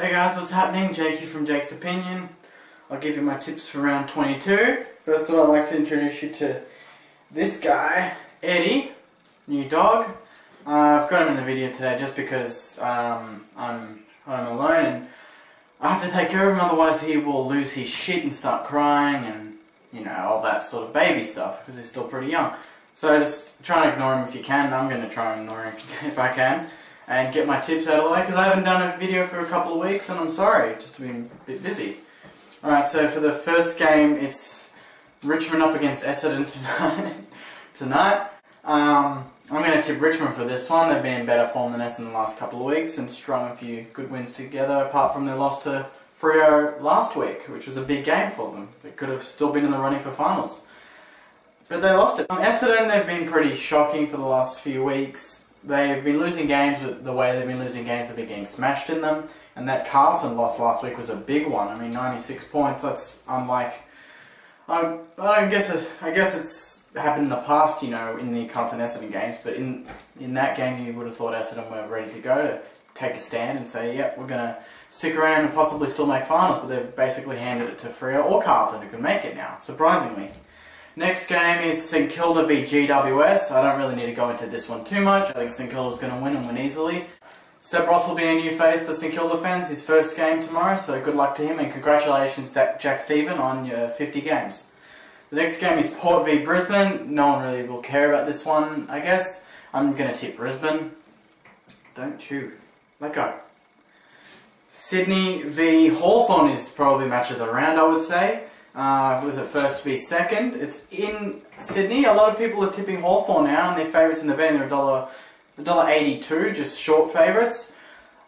Hey guys, what's happening? Jake here from Jake's Opinion. I'll give you my tips for round 22. First of all, I'd like to introduce you to this guy, Eddie, new dog. I've got him in the video today just because I'm home alone and I have to take care of him, otherwise he will lose his shit and start crying and, you know, all that sort of baby stuff because he's still pretty young. So just try and ignore him if you can. I'm going to try and ignore him if I can. And get my tips out of the way because I haven't done a video for a couple of weeks and I'm sorry, just been a bit busy. Alright, so for the first game it's Richmond up against Essendon tonight. I'm going to tip Richmond for this one. They've been in better form than Essendon the last couple of weeks and strung a few good wins together apart from their loss to Freo last week, which was a big game for them. They could have still been in the running for finals. But they lost it. Essendon, they've been pretty shocking for the last few weeks. They've been losing games, but the way they've been losing games, they've been getting smashed in them. And that Carlton loss last week was a big one. I mean, 96 points, that's unlike... I guess it's happened in the past, you know, in the Carlton Essendon games, but in that game you would have thought Essendon were ready to go to take a stand and say, yep, we're going to stick around and possibly still make finals, but they've basically handed it to Freo or Carlton who can make it now, surprisingly. Next game is St Kilda v GWS. I don't really need to go into this one too much. I think St Kilda's going to win and win easily. Seb Ross will be a new face for St Kilda fans, his first game tomorrow, so good luck to him and congratulations Jack Stephen on your 50 games. The next game is Port v Brisbane. No one really will care about this one, I guess. I'm going to tip Brisbane. Don't chew. Let go. Sydney v Hawthorn is probably match of the round, I would say. Was it first v second? It's in Sydney. A lot of people are tipping Hawthorn now, and their favourites in the bet are $1.82, just short favourites.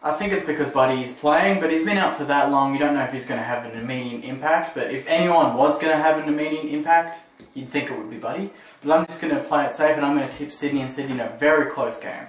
I think it's because Buddy is playing, but he's been out for that long. You don't know if he's going to have an immediate impact. But if anyone was going to have an immediate impact, you'd think it would be Buddy. But I'm just going to play it safe, and I'm going to tip Sydney and Sydney in a very close game.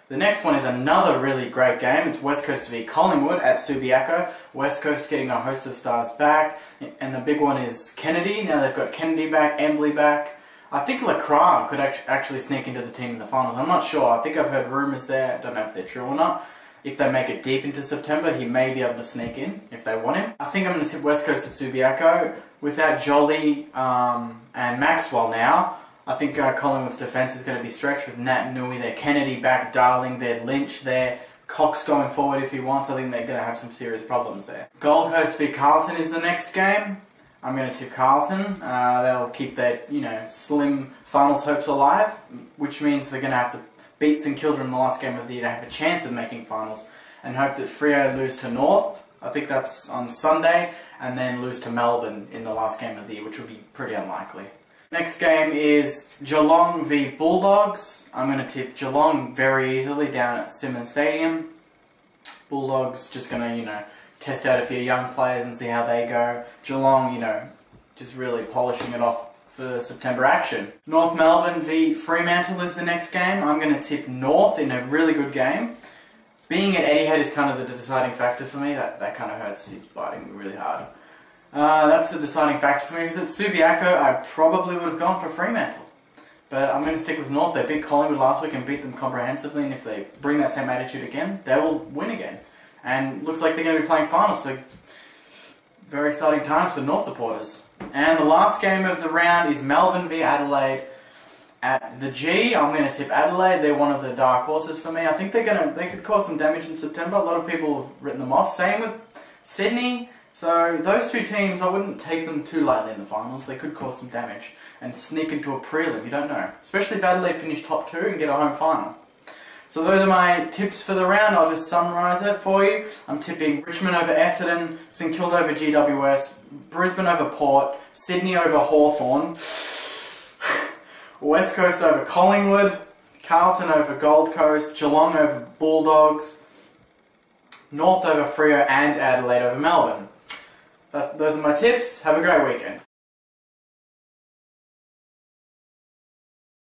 The next one is another really great game. It's West Coast v Collingwood at Subiaco. West Coast getting a host of stars back. And the big one is Kennedy. Now they've got Kennedy back, Embley back. I think Lacroix could actually sneak into the team in the finals. I'm not sure. I think I've heard rumours there. I don't know if they're true or not. If they make it deep into September, he may be able to sneak in if they want him. I think I'm going to tip West Coast at Subiaco. Without Jolly and Maxwell now, I think Collingwood's defence is going to be stretched with Nat Nui, their Kennedy back, Darling, their Lynch, their Cox going forward if he wants. I think they're going to have some serious problems there. Gold Coast v Carlton is the next game. I'm going to tip Carlton. They'll keep their, you know, slim finals hopes alive, which means they're going to have to beat St Kilda in the last game of the year to have a chance of making finals, and hope that Freo lose to North. I think that's on Sunday, and then lose to Melbourne in the last game of the year, which would be pretty unlikely. Next game is Geelong v Bulldogs. I'm going to tip Geelong very easily down at Simmons Stadium. Bulldogs just going to, you know, test out a few young players and see how they go. Geelong, you know, just really polishing it off for September action. North Melbourne v Fremantle is the next game. I'm going to tip North in a really good game. Being at Etihad is kind of the deciding factor for me. That kind of hurts. He's biting me really hard. That's the deciding factor for me, because at Subiaco I probably would have gone for Fremantle. But I'm going to stick with North. They beat Collingwood last week and beat them comprehensively, and if they bring that same attitude again, they will win again. And looks like they're going to be playing finals, so very exciting times for North supporters. And the last game of the round is Melbourne v Adelaide at the G. I'm going to tip Adelaide. They're one of the dark horses for me. I think they could cause some damage in September. A lot of people have written them off. Same with Sydney. So those two teams, I wouldn't take them too lightly in the finals. They could cause some damage and sneak into a prelim. You don't know. Especially if Adelaide finish top 2 and get a home final. So those are my tips for the round. I'll just summarise it for you. I'm tipping Richmond over Essendon, St Kilda over GWS, Brisbane over Port, Sydney over Hawthorn, West Coast over Collingwood, Carlton over Gold Coast, Geelong over Bulldogs, North over Freo and Adelaide over Melbourne. Those are my tips. Have a great weekend.